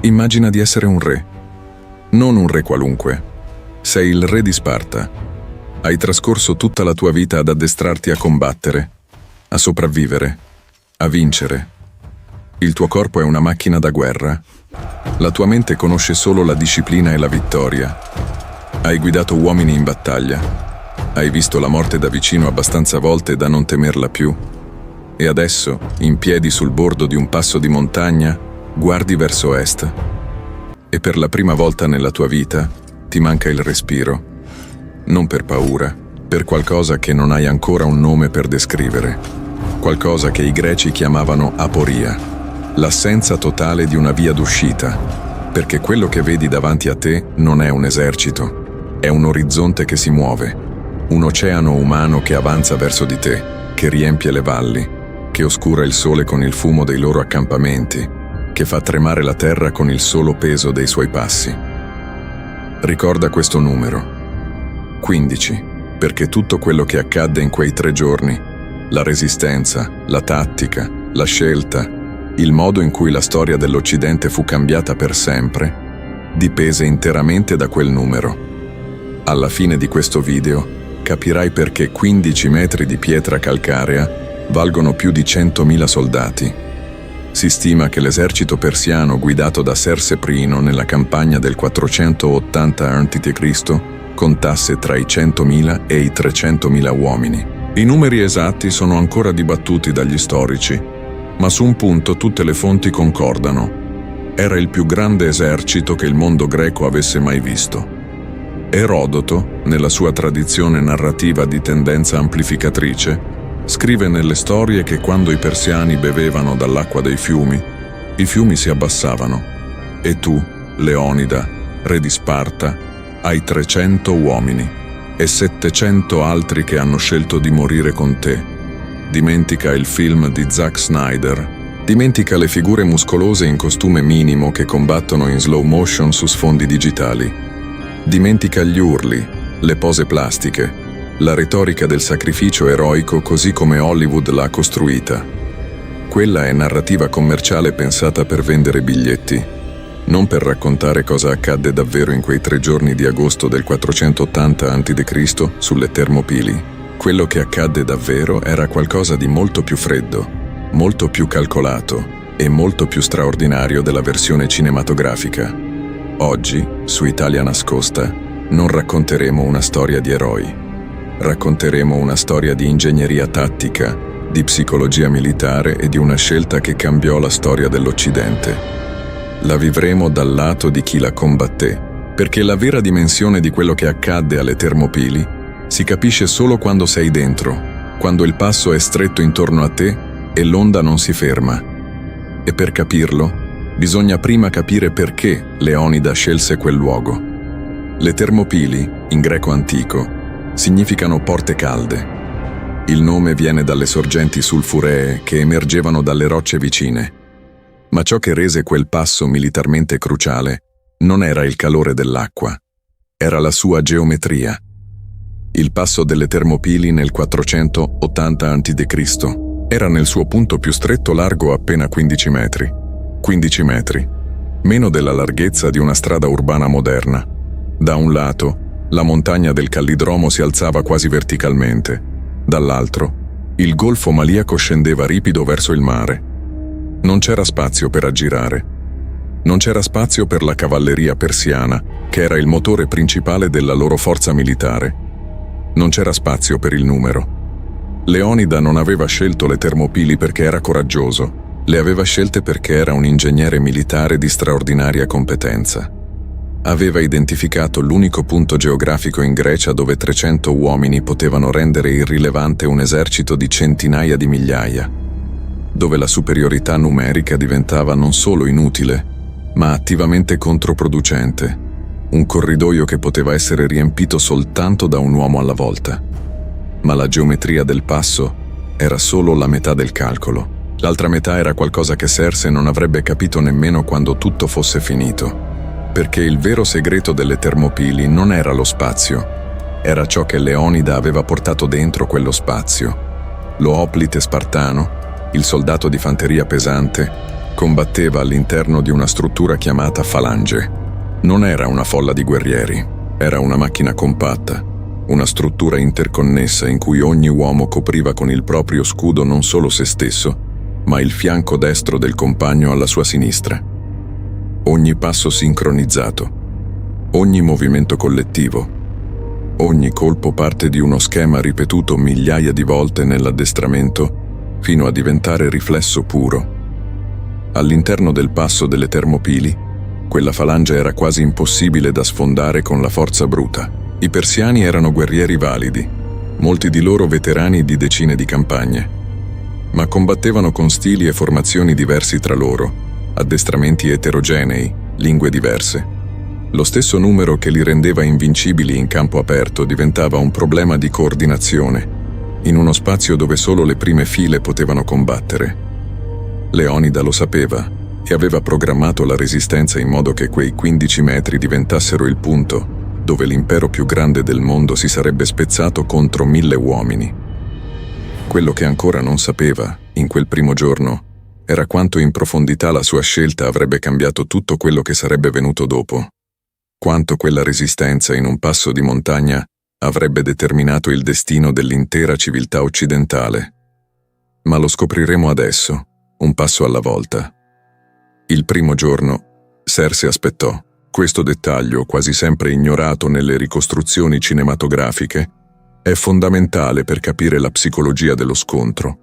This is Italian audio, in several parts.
Immagina di essere un re. Non un re qualunque. Sei il re di Sparta. Hai trascorso tutta la tua vita ad addestrarti a combattere, a sopravvivere, a vincere. Il tuo corpo è una macchina da guerra. La tua mente conosce solo la disciplina e la vittoria. Hai guidato uomini in battaglia. Hai visto la morte da vicino abbastanza volte da non temerla più. E adesso, in piedi sul bordo di un passo di montagna, guardi verso est. E per la prima volta nella tua vita ti manca il respiro. Non per paura, per qualcosa che non hai ancora un nome per descrivere. Qualcosa che i greci chiamavano aporia, l'assenza totale di una via d'uscita, perché quello che vedi davanti a te non è un esercito, è un orizzonte che si muove, un oceano umano che avanza verso di te, che riempie le valli, che oscura il sole con il fumo dei loro accampamenti, che fa tremare la terra con il solo peso dei suoi passi. Ricorda questo numero, 15, perché tutto quello che accadde in quei 3 giorni, la resistenza, la tattica, la scelta, il modo in cui la storia dell'Occidente fu cambiata per sempre, dipese interamente da quel numero. Alla fine di questo video capirai perché 15 metri di pietra calcarea valgono più di 100.000 soldati. Si stima che l'esercito persiano guidato da Serseprino nella campagna del 480 a.C. contasse tra i 100.000 e i 300.000 uomini. I numeri esatti sono ancora dibattuti dagli storici, ma su un punto tutte le fonti concordano. Era il più grande esercito che il mondo greco avesse mai visto. Erodoto, nella sua tradizione narrativa di tendenza amplificatrice, scrive nelle storie che quando i persiani bevevano dall'acqua dei fiumi, i fiumi si abbassavano. E tu, Leonida, re di Sparta, hai 300 uomini e 700 altri che hanno scelto di morire con te. Dimentica il film di Zack Snyder. Dimentica le figure muscolose in costume minimo che combattono in slow motion su sfondi digitali. Dimentica gli urli, le pose plastiche, la retorica del sacrificio eroico così come Hollywood l'ha costruita. Quella è narrativa commerciale pensata per vendere biglietti, non per raccontare cosa accadde davvero in quei 3 giorni di agosto del 480 a.C. sulle Termopili. Quello che accadde davvero era qualcosa di molto più freddo, molto più calcolato e molto più straordinario della versione cinematografica. Oggi, su Italia Nascosta, non racconteremo una storia di eroi. Racconteremo una storia di ingegneria tattica, di psicologia militare e di una scelta che cambiò la storia dell'Occidente. La vivremo dal lato di chi la combatté, perché la vera dimensione di quello che accadde alle Termopili si capisce solo quando sei dentro, quando il passo è stretto intorno a te e l'onda non si ferma. E per capirlo, bisogna prima capire perché Leonida scelse quel luogo. Le Termopili, in greco antico, significano porte calde. Il nome viene dalle sorgenti sulfuree che emergevano dalle rocce vicine. Ma ciò che rese quel passo militarmente cruciale non era il calore dell'acqua, era la sua geometria. Il passo delle Termopili nel 480 a.C. era nel suo punto più stretto largo appena 15 metri. 15 metri, meno della larghezza di una strada urbana moderna. Da un lato, la montagna del Callidromo si alzava quasi verticalmente. Dall'altro, il golfo Maliaco scendeva ripido verso il mare. Non c'era spazio per aggirare. Non c'era spazio per la cavalleria persiana, che era il motore principale della loro forza militare. Non c'era spazio per il numero. Leonida non aveva scelto le Termopili perché era coraggioso, le aveva scelte perché era un ingegnere militare di straordinaria competenza. Aveva identificato l'unico punto geografico in Grecia dove 300 uomini potevano rendere irrilevante un esercito di centinaia di migliaia, dove la superiorità numerica diventava non solo inutile, ma attivamente controproducente, un corridoio che poteva essere riempito soltanto da un uomo alla volta. Ma la geometria del passo era solo la metà del calcolo. L'altra metà era qualcosa che Serse non avrebbe capito nemmeno quando tutto fosse finito. Perché il vero segreto delle Termopili non era lo spazio, era ciò che Leonida aveva portato dentro quello spazio. Lo oplite spartano, il soldato di fanteria pesante, Combatteva all'interno di una struttura chiamata Falange. Non era una folla di guerrieri, era una macchina compatta, una struttura interconnessa in cui ogni uomo copriva con il proprio scudo non solo se stesso, ma il fianco destro del compagno alla sua sinistra. Ogni passo sincronizzato, ogni movimento collettivo, ogni colpo parte di uno schema ripetuto migliaia di volte nell'addestramento fino a diventare riflesso puro. All'interno del passo delle Termopili, quella falange era quasi impossibile da sfondare con la forza bruta. I persiani erano guerrieri validi, molti di loro veterani di decine di campagne, ma combattevano con stili e formazioni diversi tra loro, addestramenti eterogenei, lingue diverse. Lo stesso numero che li rendeva invincibili in campo aperto diventava un problema di coordinazione, in uno spazio dove solo le prime file potevano combattere. Leonida lo sapeva e aveva programmato la resistenza in modo che quei 15 metri diventassero il punto dove l'impero più grande del mondo si sarebbe spezzato contro 1000 uomini. Quello che ancora non sapeva, in quel primo giorno, era quanto in profondità la sua scelta avrebbe cambiato tutto quello che sarebbe venuto dopo. Quanto quella resistenza in un passo di montagna avrebbe determinato il destino dell'intera civiltà occidentale. Ma lo scopriremo adesso, un passo alla volta. Il primo giorno, Cersei aspettò. Questo dettaglio, quasi sempre ignorato nelle ricostruzioni cinematografiche, è fondamentale per capire la psicologia dello scontro.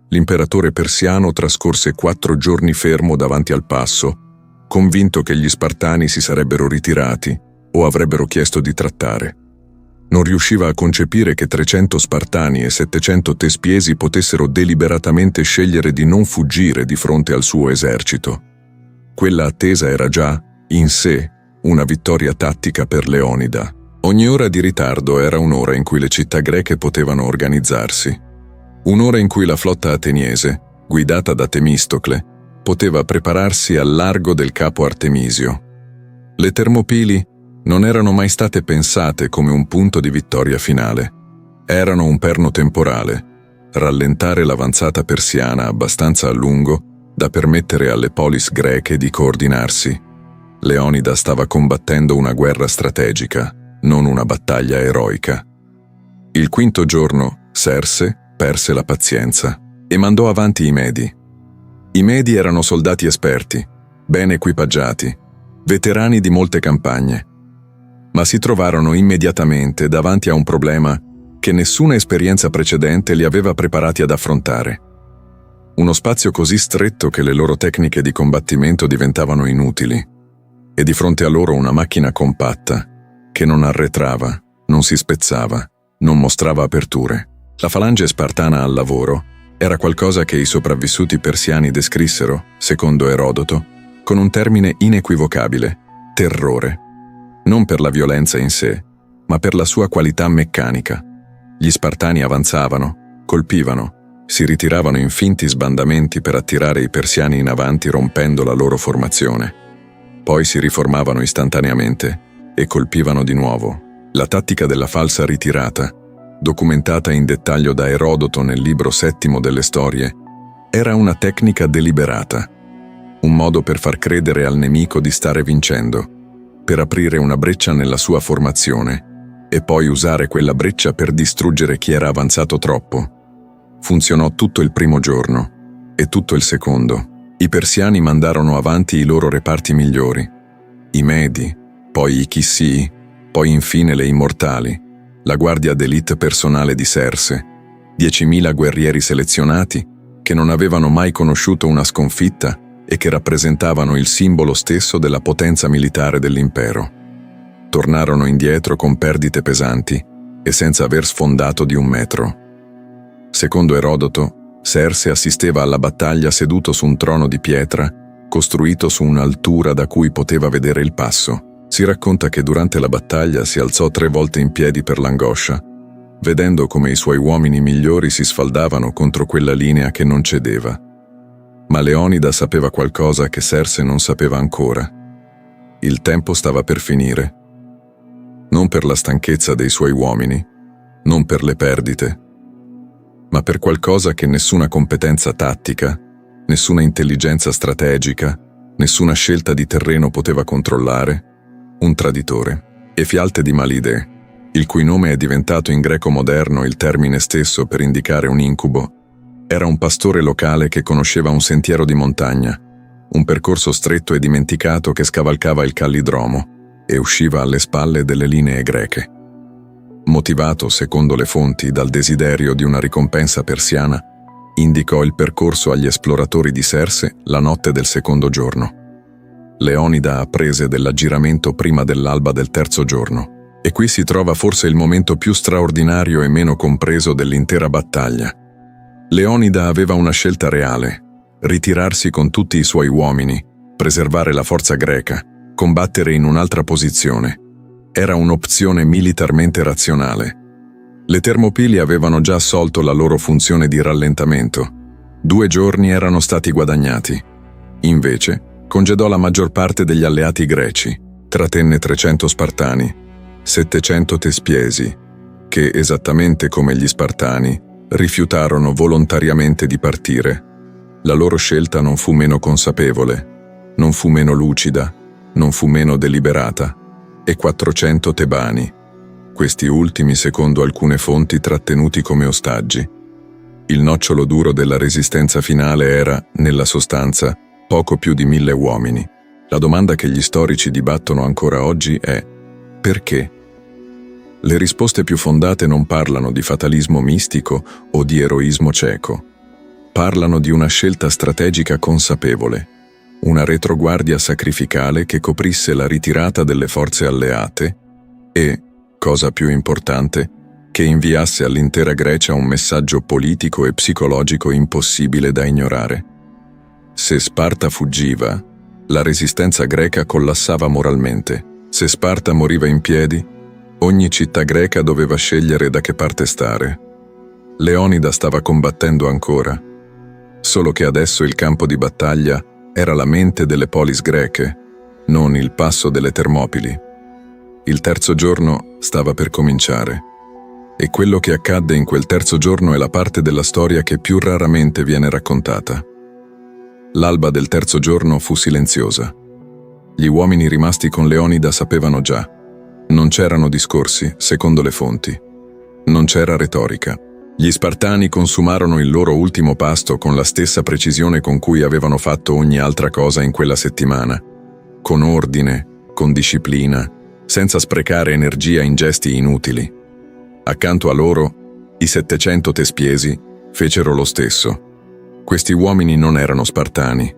L'imperatore persiano trascorse 4 giorni fermo davanti al passo, convinto che gli Spartani si sarebbero ritirati o avrebbero chiesto di trattare. Non riusciva a concepire che 300 Spartani e 700 Tespiesi potessero deliberatamente scegliere di non fuggire di fronte al suo esercito. Quella attesa era già, in sé, una vittoria tattica per Leonida. Ogni ora di ritardo era un'ora in cui le città greche potevano organizzarsi. Un'ora in cui la flotta ateniese, guidata da Temistocle, poteva prepararsi al largo del capo Artemisio. Le Termopili non erano mai state pensate come un punto di vittoria finale. Erano un perno temporale, rallentare l'avanzata persiana abbastanza a lungo da permettere alle polis greche di coordinarsi. Leonida stava combattendo una guerra strategica, non una battaglia eroica. Il quinto giorno, Cersei perse la pazienza e mandò avanti i Medi. I Medi erano soldati esperti, ben equipaggiati, veterani di molte campagne, ma si trovarono immediatamente davanti a un problema che nessuna esperienza precedente li aveva preparati ad affrontare. Uno spazio così stretto che le loro tecniche di combattimento diventavano inutili, e di fronte a loro una macchina compatta, che non arretrava, non si spezzava, non mostrava aperture. La falange spartana al lavoro era qualcosa che i sopravvissuti persiani descrissero, secondo Erodoto, con un termine inequivocabile: terrore. Non per la violenza in sé, ma per la sua qualità meccanica. Gli Spartani avanzavano, colpivano, si ritiravano in finti sbandamenti per attirare i persiani in avanti rompendo la loro formazione. Poi si riformavano istantaneamente e colpivano di nuovo. La tattica della falsa ritirata, documentata in dettaglio da Erodoto nel libro settimo delle storie, era una tecnica deliberata, un modo per far credere al nemico di stare vincendo, per aprire una breccia nella sua formazione e poi usare quella breccia per distruggere chi era avanzato troppo. Funzionò tutto il primo giorno e tutto il secondo. I persiani mandarono avanti i loro reparti migliori, i Medi, poi i Chissii, poi infine le Immortali, la guardia d'élite personale di Cersei, 10.000 guerrieri selezionati che non avevano mai conosciuto una sconfitta e che rappresentavano il simbolo stesso della potenza militare dell'impero. Tornarono indietro con perdite pesanti e senza aver sfondato di 1 metro. Secondo Erodoto, Cersei assisteva alla battaglia seduto su un trono di pietra, costruito su un'altura da cui poteva vedere il passo. Si racconta che durante la battaglia si alzò 3 volte in piedi per l'angoscia, vedendo come i suoi uomini migliori si sfaldavano contro quella linea che non cedeva. Ma Leonida sapeva qualcosa che Cersei non sapeva ancora. Il tempo stava per finire. Non per la stanchezza dei suoi uomini, non per le perdite, ma per qualcosa che nessuna competenza tattica, Nessuna intelligenza strategica, nessuna scelta di terreno poteva controllare. Un traditore. Efialte di Malide, il cui nome è diventato in greco moderno il termine stesso per indicare un incubo, era un pastore locale che conosceva un sentiero di montagna, un percorso stretto e dimenticato che scavalcava il Callidromo e usciva alle spalle delle linee greche. Motivato, secondo le fonti, dal desiderio di una ricompensa persiana, indicò il percorso agli esploratori di Serse la notte del secondo giorno. Leonida apprese dell'aggiramento prima dell'alba del terzo giorno, e qui si trova forse il momento più straordinario e meno compreso dell'intera battaglia. Leonida aveva una scelta reale: ritirarsi con tutti i suoi uomini, preservare la forza greca, combattere in un'altra posizione. Era un'opzione militarmente razionale. Le Termopili avevano già assolto la loro funzione di rallentamento. 2 giorni erano stati guadagnati. Invece, congedò la maggior parte degli alleati greci, trattenne 300 Spartani, 700 Tespiesi, che, esattamente come gli Spartani, rifiutarono volontariamente di partire. La loro scelta non fu meno consapevole, non fu meno lucida, non fu meno deliberata, e 400 Tebani, questi ultimi secondo alcune fonti trattenuti come ostaggi. Il nocciolo duro della resistenza finale era, nella sostanza, poco più di 1000 uomini. La domanda che gli storici dibattono ancora oggi è: perché? Le risposte più fondate non parlano di fatalismo mistico o di eroismo cieco. Parlano di una scelta strategica consapevole, una retroguardia sacrificale che coprisse la ritirata delle forze alleate e, cosa più importante, che inviasse all'intera Grecia un messaggio politico e psicologico impossibile da ignorare. Se Sparta fuggiva, la resistenza greca collassava moralmente. Se Sparta moriva in piedi, ogni città greca doveva scegliere da che parte stare. Leonida stava combattendo ancora, solo che adesso il campo di battaglia era la mente delle polis greche, non il passo delle Termopili. Il terzo giorno stava per cominciare, e quello che accadde in quel terzo giorno è la parte della storia che più raramente viene raccontata. L'alba del terzo giorno fu silenziosa. Gli uomini rimasti con Leonida sapevano già. Non c'erano discorsi, secondo le fonti. Non c'era retorica. Gli Spartani consumarono il loro ultimo pasto con la stessa precisione con cui avevano fatto ogni altra cosa in quella settimana. Con ordine, con disciplina, senza sprecare energia in gesti inutili. Accanto a loro, i 700 Tespiesi fecero lo stesso. Questi uomini non erano spartani.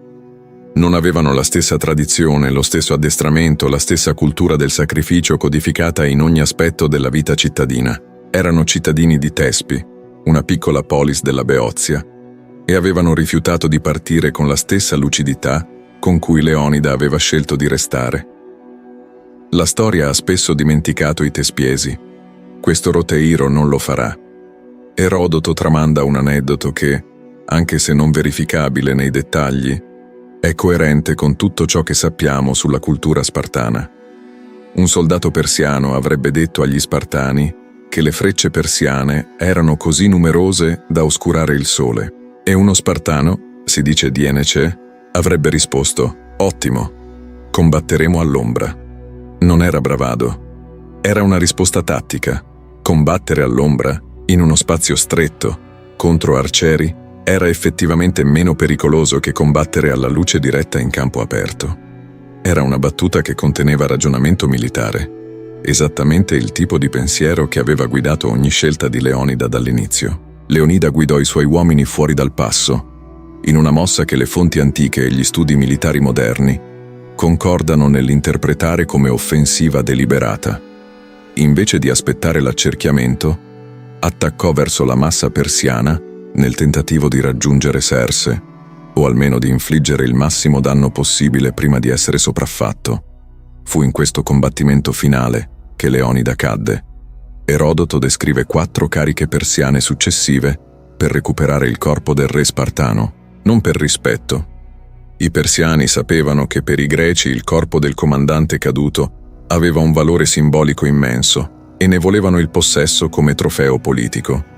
Non avevano la stessa tradizione, lo stesso addestramento, la stessa cultura del sacrificio codificata in ogni aspetto della vita cittadina. Erano cittadini di Tespi, una piccola polis della Beozia, e avevano rifiutato di partire con la stessa lucidità con cui Leonida aveva scelto di restare. La storia ha spesso dimenticato i Tespiesi. Questo Roteiro non lo farà. Erodoto tramanda un aneddoto che, anche se non verificabile nei dettagli, è coerente con tutto ciò che sappiamo sulla cultura spartana. Un soldato persiano avrebbe detto agli Spartani che le frecce persiane erano così numerose da oscurare il sole, e uno spartano, si dice di Enece, avrebbe risposto: «Ottimo, combatteremo all'ombra». Non era bravado, era una risposta tattica. Combattere all'ombra, in uno spazio stretto, contro arcieri, era effettivamente meno pericoloso che combattere alla luce diretta in campo aperto. Era una battuta che conteneva ragionamento militare, esattamente il tipo di pensiero che aveva guidato ogni scelta di Leonida dall'inizio. Leonida guidò i suoi uomini fuori dal passo, in una mossa che le fonti antiche e gli studi militari moderni concordano nell'interpretare come offensiva deliberata. Invece di aspettare l'accerchiamento, attaccò verso la massa persiana nel tentativo di raggiungere Serse, o almeno di infliggere il massimo danno possibile prima di essere sopraffatto. Fu in questo combattimento finale che Leonida cadde. Erodoto descrive 4 cariche persiane successive per recuperare il corpo del re spartano, non per rispetto. I persiani sapevano che per i greci il corpo del comandante caduto aveva un valore simbolico immenso e ne volevano il possesso come trofeo politico.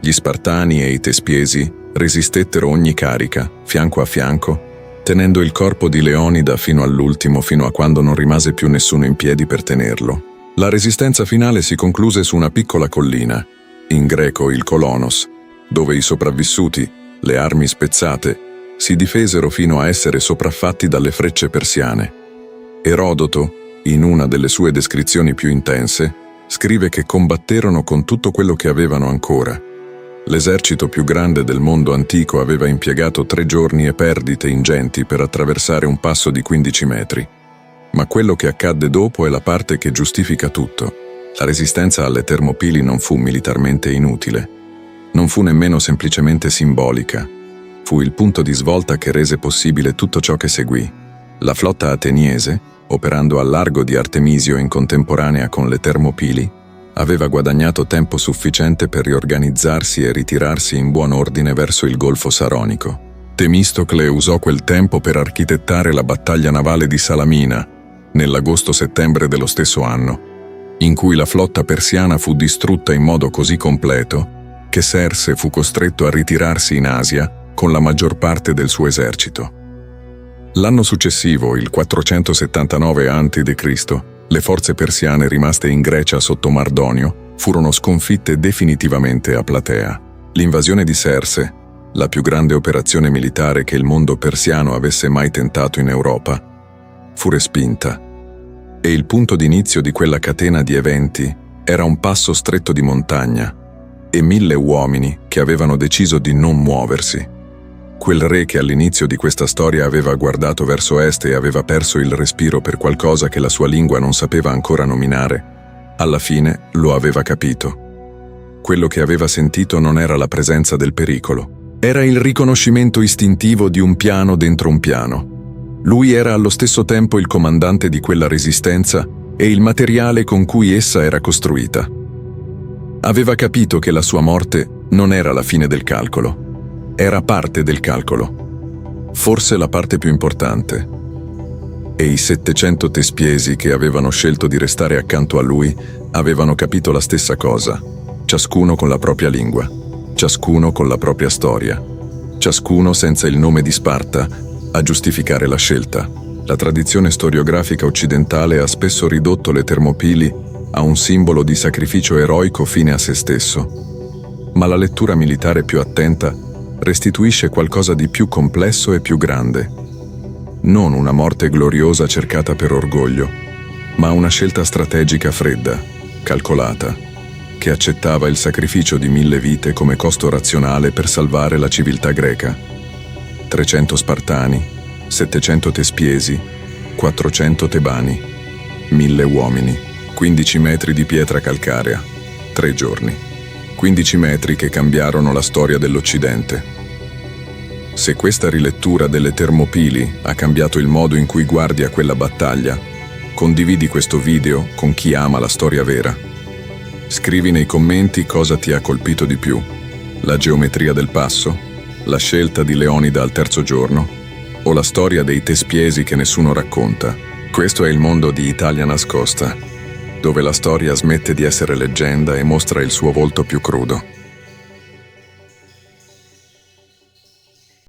Gli Spartani e i Tespiesi Resistettero ogni carica, fianco a fianco, tenendo il corpo di Leonida fino all'ultimo, fino a quando non rimase più nessuno in piedi per tenerlo. La resistenza finale si concluse su una piccola collina, in greco il Kolonos, dove i sopravvissuti, le armi spezzate, si difesero fino a essere sopraffatti dalle frecce persiane. Erodoto, in una delle sue descrizioni più intense, scrive che combatterono con tutto quello che avevano ancora. L'esercito più grande del mondo antico aveva impiegato 3 giorni e perdite ingenti per attraversare un passo di 15 metri. Ma quello che accadde dopo è la parte che giustifica tutto. La resistenza alle Termopili non fu militarmente inutile. Non fu nemmeno semplicemente simbolica. Fu il punto di svolta che rese possibile tutto ciò che seguì. La flotta ateniese, operando al largo di Artemisio in contemporanea con le Termopili, aveva guadagnato tempo sufficiente per riorganizzarsi e ritirarsi in buon ordine verso il Golfo Saronico. Temistocle usò quel tempo per architettare la battaglia navale di Salamina, nell'agosto-settembre dello stesso anno, in cui la flotta persiana fu distrutta in modo così completo che Serse fu costretto a ritirarsi in Asia con la maggior parte del suo esercito. L'anno successivo, il 479 a.C., le forze persiane rimaste in Grecia sotto Mardonio furono sconfitte definitivamente a Platea. L'invasione di Serse, la più grande operazione militare che il mondo persiano avesse mai tentato in Europa, fu respinta. E il punto d'inizio di quella catena di eventi era un passo stretto di montagna e 1000 uomini che avevano deciso di non muoversi. Quel re che all'inizio di questa storia aveva guardato verso est e aveva perso il respiro per qualcosa che la sua lingua non sapeva ancora nominare, alla fine lo aveva capito. Quello che aveva sentito non era la presenza del pericolo, era il riconoscimento istintivo di un piano dentro un piano. Lui era allo stesso tempo il comandante di quella resistenza e il materiale con cui essa era costruita. Aveva capito che la sua morte non era la fine del calcolo. Era parte del calcolo, forse la parte più importante. E i 700 Tespiesi che avevano scelto di restare accanto a lui avevano capito la stessa cosa, ciascuno con la propria lingua, ciascuno con la propria storia, ciascuno senza il nome di Sparta a giustificare la scelta. La tradizione storiografica occidentale ha spesso ridotto le Termopili a un simbolo di sacrificio eroico fine a se stesso, ma la lettura militare più attenta restituisce qualcosa di più complesso e più grande. Non una morte gloriosa cercata per orgoglio, ma una scelta strategica fredda, calcolata, che accettava il sacrificio di 1000 vite come costo razionale per salvare la civiltà greca. 300 Spartani, 700 Tespiesi, 400 Tebani, 1000 uomini, 15 metri di pietra calcarea, 3 giorni. 15 metri che cambiarono la storia dell'Occidente. Se questa rilettura delle Termopili ha cambiato il modo in cui guardi a quella battaglia, condividi questo video con chi ama la storia vera. Scrivi nei commenti cosa ti ha colpito di più: la geometria del passo, la scelta di Leonida al terzo giorno, o la storia dei Tespiesi che nessuno racconta. Questo è il mondo di Italia Nascosta, dove la storia smette di essere leggenda e mostra il suo volto più crudo.